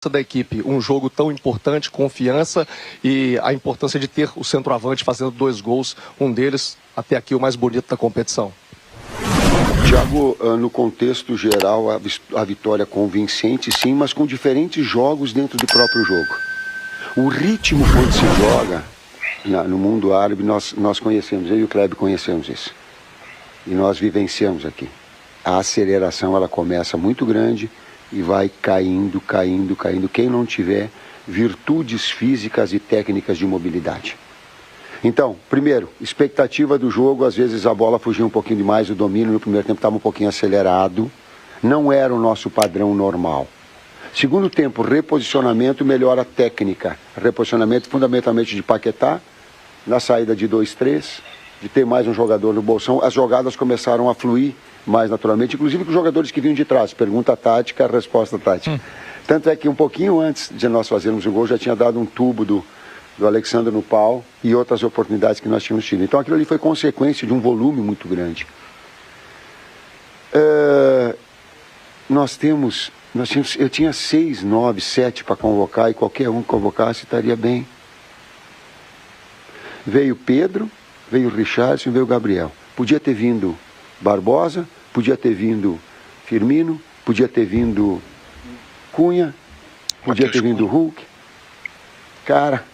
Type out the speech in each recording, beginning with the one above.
da equipe, um jogo tão importante, confiança e a importância de ter o centroavante fazendo 2 gols, um deles até aqui o mais bonito da competição. Thiago, no contexto geral, a vitória convincente, sim, mas com diferentes jogos dentro do próprio jogo. O ritmo quando se joga no mundo árabe, nós conhecemos, eu e o Kleber conhecemos isso. E nós vivenciamos aqui. A aceleração, ela começa muito grande e vai caindo, caindo, caindo. Quem não tiver virtudes físicas e técnicas de mobilidade. Então, primeiro, expectativa do jogo, às vezes a bola fugia um pouquinho demais, o domínio no primeiro tempo estava um pouquinho acelerado, não era o nosso padrão normal. Segundo tempo, reposicionamento, melhora técnica, reposicionamento fundamentalmente de Paquetá, na saída de 2-3, de ter mais um jogador no bolsão, as jogadas começaram a fluir mais naturalmente, inclusive com os jogadores que vinham de trás, pergunta tática, resposta tática. Tanto é que um pouquinho antes de nós fazermos o gol, já tinha dado um tubo do Alexandre no pau e outras oportunidades que nós tínhamos tido. Então aquilo ali foi consequência de um volume muito grande. Eu tinha 6, 9, 7 para convocar e qualquer um que convocasse estaria bem. Veio Pedro, veio Richarlison, veio Gabriel. Podia ter vindo Barbosa, podia ter vindo Firmino, podia ter vindo Cunha, podia ter vindo Hulk. Cara,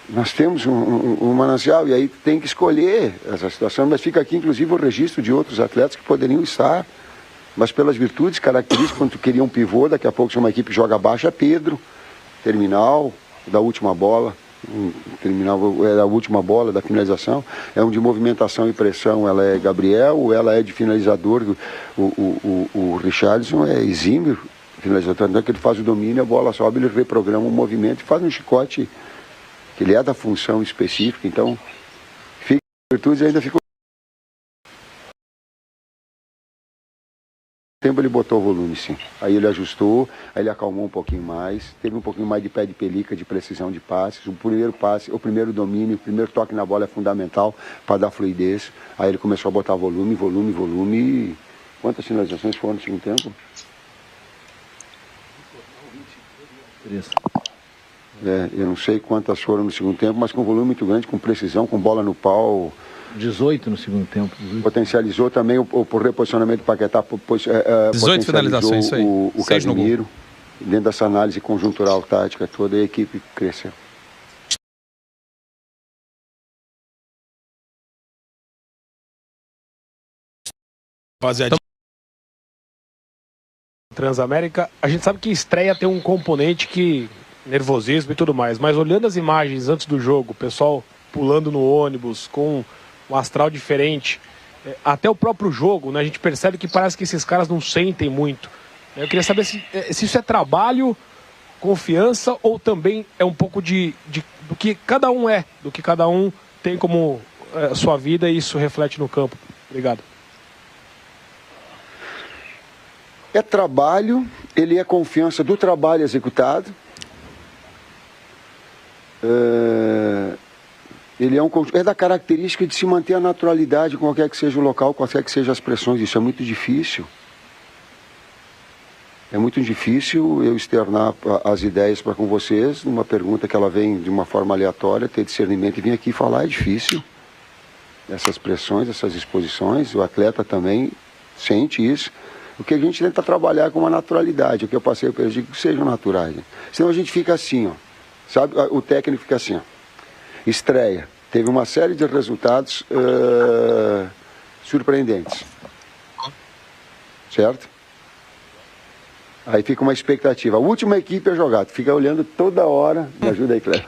nós temos um manancial e aí tem que escolher essa situação, mas fica aqui inclusive o registro de outros atletas que poderiam estar, mas pelas virtudes, características, quando tu queria um pivô, daqui a pouco se uma equipe joga abaixo é Pedro, terminal da última bola. Terminal era a última bola da finalização, é um de movimentação e pressão, ela é Gabriel, ou ela é de finalizador, o Richarlison é exímio finalizador, então que ele faz o domínio, a bola sobe, ele reprograma o movimento e faz um chicote, que ele é da função específica, então fica virtudes e ainda ficou. Tempo ele botou o volume, sim. Aí ele ajustou, aí ele acalmou um pouquinho mais, teve um pouquinho mais de pé de pelica, de precisão de passes. O primeiro passe, o primeiro domínio, o primeiro toque na bola é fundamental para dar fluidez. Aí ele começou a botar volume, volume, volume. Quantas finalizações foram no segundo tempo? Eu não sei quantas foram no segundo tempo, mas com volume muito grande, com precisão, com bola no pau. 18 no segundo tempo. Potencializou também por reposicionamento do Paquetá, 18 finalizações, isso aí. O Casemiro, dentro dessa análise conjuntural, tática toda, a equipe cresceu. Rapaziada. Transamérica, a gente sabe que estreia tem um componente que nervosismo e tudo mais, mas olhando as imagens antes do jogo, o pessoal pulando no ônibus com um astral diferente, até o próprio jogo, né, a gente percebe que parece que esses caras não sentem muito. Eu queria saber se isso é trabalho, confiança ou também é um pouco do que cada um é, do que cada um tem como sua vida e isso reflete no campo. Obrigado. É trabalho, ele é confiança do trabalho executado. Ele é da característica de se manter a naturalidade, qualquer que seja o local, qualquer que sejam as pressões. Isso é muito difícil. É muito difícil eu externar as ideias para com vocês, numa pergunta que ela vem de uma forma aleatória, ter discernimento e vir aqui falar é difícil. Essas pressões, essas exposições, o atleta também sente isso. O que a gente tenta trabalhar com uma naturalidade, o que eu passei, eu digo que sejam naturais. Né? Senão a gente fica assim, ó. Sabe, o técnico fica assim, ó. Estreia, teve uma série de resultados surpreendentes, certo? Aí fica uma expectativa, a última equipe a jogar, tu fica olhando toda hora, me ajuda aí, Cleber,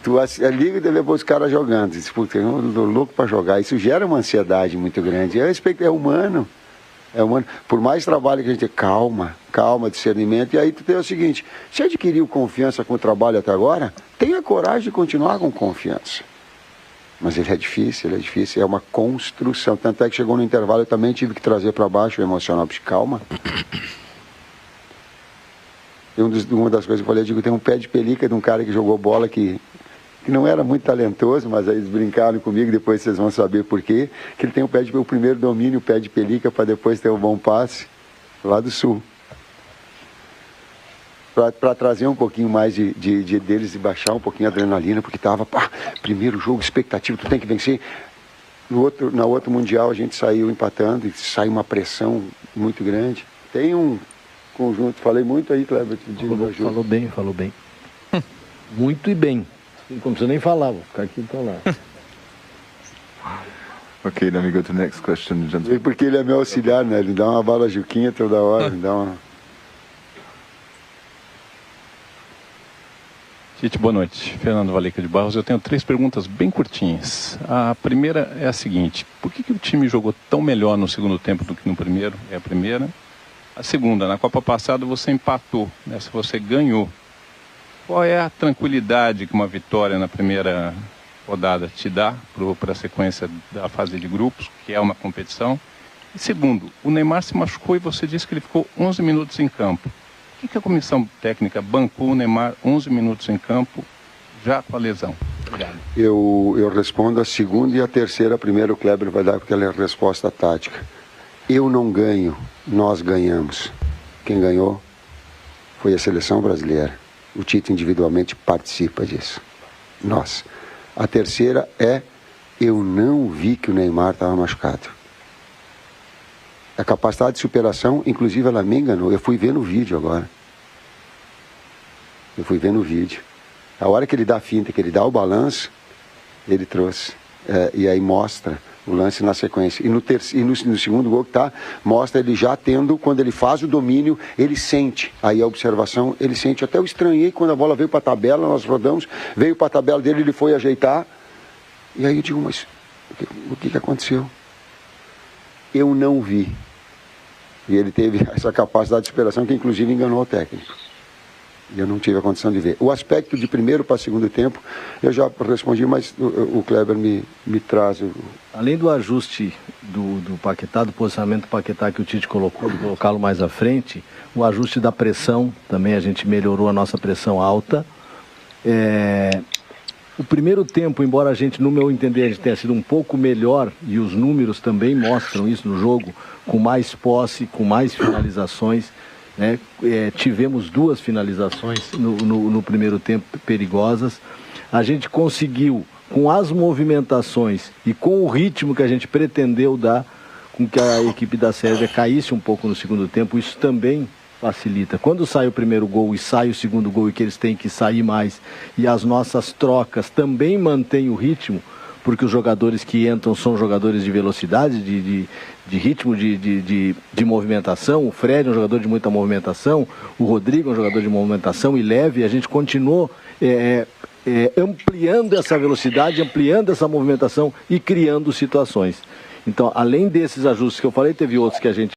tu liga e deve ver os caras jogando, diz, puta, eu tô louco para jogar, isso gera uma ansiedade muito grande, é humano, por mais trabalho que a gente tem, calma, discernimento, e aí tu tem o seguinte, se adquiriu confiança com o trabalho até agora, tenha coragem de continuar com confiança. Mas ele é difícil, é uma construção, tanto é que chegou no intervalo, eu também tive que trazer para baixo o emocional, porque calma. Uma das coisas que eu falei, eu digo, tem um pé de pelica de um cara que jogou bola que não era muito talentoso, mas aí eles brincaram comigo, depois vocês vão saber por quê, que ele tem o primeiro domínio, o pé de pelica, para depois ter um bom passe, lá do Sul. para trazer um pouquinho mais deles e baixar um pouquinho a adrenalina, porque tava, primeiro jogo, expectativa, tu tem que vencer. Na outro Mundial a gente saiu empatando e saiu uma pressão muito grande. Tem um conjunto, falei muito aí, Kleber. Falou bem. Muito e bem. Não precisa nem falar, vou ficar aqui então lá. Ok, let me go to the next question, gentlemen. Porque ele é meu auxiliar, né? Ele dá uma bala juquinha toda hora, me dá uma... Tite, boa noite. Fernando Valeca de Barros. Eu tenho 3 perguntas bem curtinhas. A primeira é a seguinte: por que o time jogou tão melhor no segundo tempo do que no primeiro? É a primeira. A segunda, na Copa passada você empatou, nessa você ganhou. Qual é a tranquilidade que uma vitória na primeira rodada te dá para a sequência da fase de grupos, que é uma competição? E segundo, o Neymar se machucou e você disse que ele ficou 11 minutos em campo. Por que a comissão técnica bancou o Neymar 11 minutos em campo, já com a lesão? Obrigado. Eu respondo a segunda e a terceira. Primeiro o Kleber vai dar, porque ela é a resposta tática. Eu não ganho, nós ganhamos. Quem ganhou foi a seleção brasileira. O Tite individualmente participa disso. Nós. A terceira é, eu não vi que o Neymar estava machucado. A capacidade de superação, inclusive, ela me enganou. Eu fui ver no vídeo agora. A hora que ele dá a finta, que ele dá o balanço, ele trouxe. E aí mostra o lance na sequência. E no segundo gol que tá, mostra ele já tendo, quando ele faz o domínio, ele sente. Aí a observação, ele sente. Até eu estranhei quando a bola veio para a tabela, nós rodamos, veio para a tabela dele, ele foi ajeitar. E aí eu digo, mas o que aconteceu? Eu não vi. E ele teve essa capacidade de superação que inclusive enganou o técnico. E eu não tive a condição de ver. O aspecto de primeiro para segundo tempo, eu já respondi, mas o Kleber me traz. Além do ajuste do Paquetá, do posicionamento do Paquetá que o Tite colocou, de colocá-lo mais à frente, o ajuste da pressão, também a gente melhorou a nossa pressão alta. O primeiro tempo, embora a gente, no meu entender, a gente tenha sido um pouco melhor, e os números também mostram isso no jogo, com mais posse, com mais finalizações, né? Tivemos 2 finalizações no primeiro tempo perigosas. A gente conseguiu, com as movimentações e com o ritmo que a gente pretendeu dar, com que a equipe da Sérvia caísse um pouco no segundo tempo. Isso também facilita. Quando sai o primeiro gol e sai o segundo gol e que eles têm que sair mais, e as nossas trocas também mantêm o ritmo, porque os jogadores que entram são jogadores de velocidade, de ritmo, de movimentação. O Fred é um jogador de muita movimentação, o Rodrigo é um jogador de movimentação e leve. A gente continuou ampliando essa velocidade, ampliando essa movimentação e criando situações. Então, além desses ajustes que eu falei, teve outros que a gente...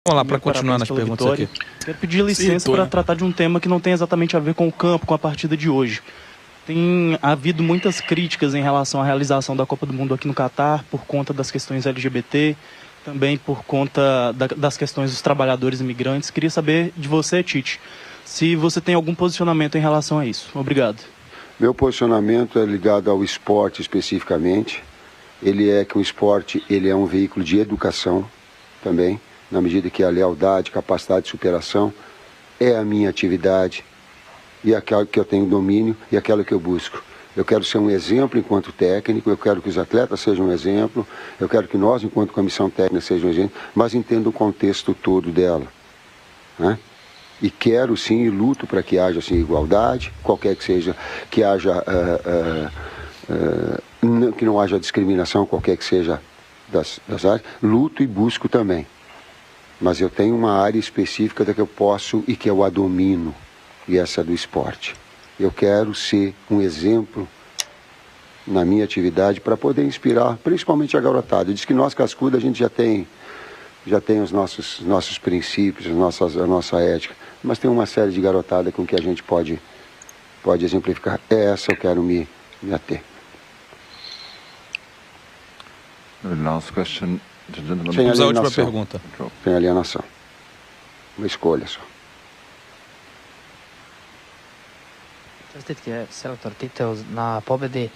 Vamos lá, para continuar nas perguntas aqui. Quero pedir licença para tratar de um tema que não tem exatamente a ver com o campo, com a partida de hoje. Tem havido muitas críticas em relação à realização da Copa do Mundo aqui no Catar, por conta das questões LGBT, também por conta das questões dos trabalhadores imigrantes. Queria saber de você, Tite, se você tem algum posicionamento em relação a isso. Obrigado. Meu posicionamento é ligado ao esporte especificamente. Ele é que o esporte ele é um veículo de educação também, na medida que a lealdade, capacidade de superação é a minha atividade e aquela que eu tenho domínio e aquela que eu busco. Eu quero ser um exemplo enquanto técnico, eu quero que os atletas sejam um exemplo, eu quero que nós, enquanto comissão técnica, sejam um exemplo, mas entendo o contexto todo dela, né? E quero sim, e luto para que haja assim, igualdade, qualquer que seja, que haja, que não haja discriminação, qualquer que seja das áreas, luto e busco também. Mas eu tenho uma área específica da que eu posso e que eu a domino, e essa é do esporte. Eu quero ser um exemplo na minha atividade para poder inspirar, principalmente a garotada. Diz que nós, cascuda, a gente já tem os nossos princípios, a nossa ética, mas tem uma série de garotada com que a gente pode exemplificar. É essa eu quero me ater. Last question. Vamos à última pergunta. Sem alienação. Uma escolha só. Čestitke selektor Titeo na pobedi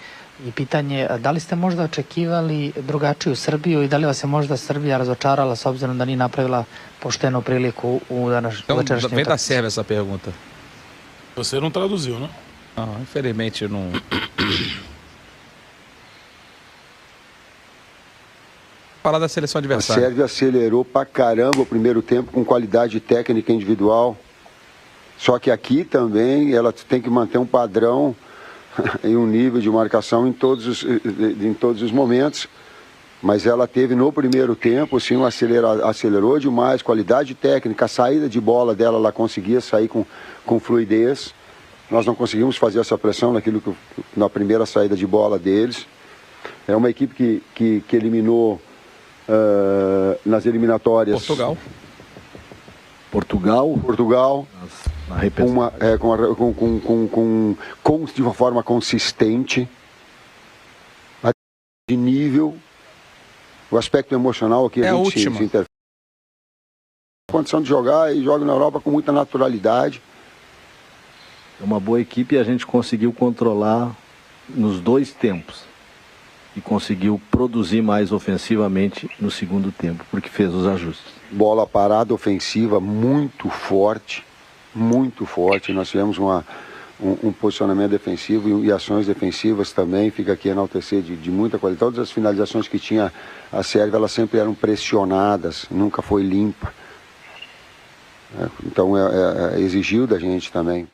i pitanje da li ste možda očekivali drugačiju Srbiju i da li vas je možda Srbija razočarala s obzirom da nije napravila poštenu priliku u večerašnjoj utakmici? Vem da Sérvia essa pergunta. Você não traduziu, né? Não, infelizmente eu não. Falar da seleção A adversária. Sérvia acelerou pra caramba o primeiro tempo com qualidade técnica individual. Só que aqui também ela tem que manter um padrão e um nível de marcação em todos os momentos. Mas ela teve no primeiro tempo, sim, acelerou demais, qualidade técnica, a saída de bola dela, ela conseguia sair com fluidez. Nós não conseguimos fazer essa pressão na primeira saída de bola deles. É uma equipe que eliminou nas eliminatórias... Portugal. De uma forma consistente, de nível, o aspecto emocional aqui a gente se interfere. A condição de jogar e joga na Europa com muita naturalidade. É uma boa equipe e a gente conseguiu controlar nos dois tempos e conseguiu produzir mais ofensivamente no segundo tempo, porque fez os ajustes. Bola parada ofensiva muito forte. Nós tivemos um posicionamento defensivo e ações defensivas também. Fica aqui enaltecer de muita qualidade. Todas as finalizações que tinha a Sérvia, elas sempre eram pressionadas, nunca foi limpa. Então exigiu da gente também.